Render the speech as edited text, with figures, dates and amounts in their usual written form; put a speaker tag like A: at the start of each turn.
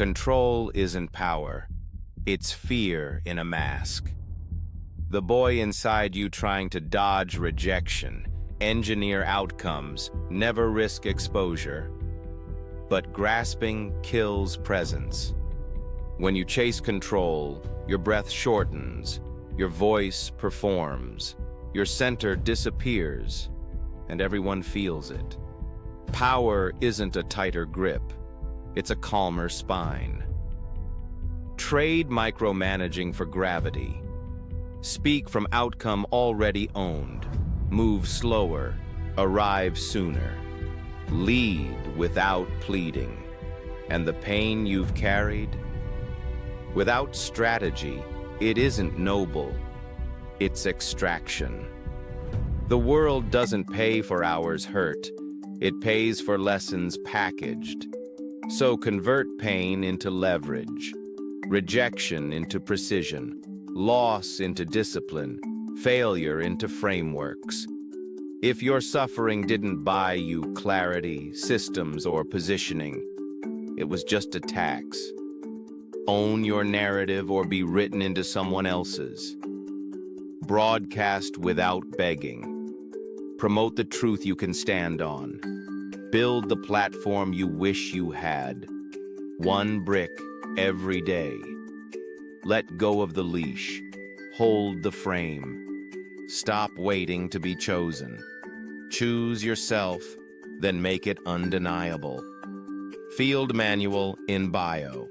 A: Control isn't power. It's fear in a mask. The boy inside you trying to dodge rejection, engineer outcomes, never risk exposure. But grasping kills presence. When you chase control, your breath shortens, your voice performs, your center disappears, and everyone feels it. Power isn't a tighter grip, it's a calmer spine. Trade micromanaging for gravity. Speak from outcome already owned. Move slower, arrive sooner. Lead without pleading. And the pain you've carried? Without strategy, it isn't noble. It's extraction. The world doesn't pay for hours hurt. It pays for lessons packaged. So convert pain into leverage, rejection into precision, loss into discipline, failure into frameworks. If your suffering didn't buy you clarity, systems, or positioning, it was just a tax. Own your narrative or be written into someone else's. Broadcast without begging. Promote the truth you can stand on. Build the platform you wish you had. One brick every day. Let go of the leash. Hold the frame. Stop waiting to be chosen. Choose yourself, then make it undeniable. Field manual in bio.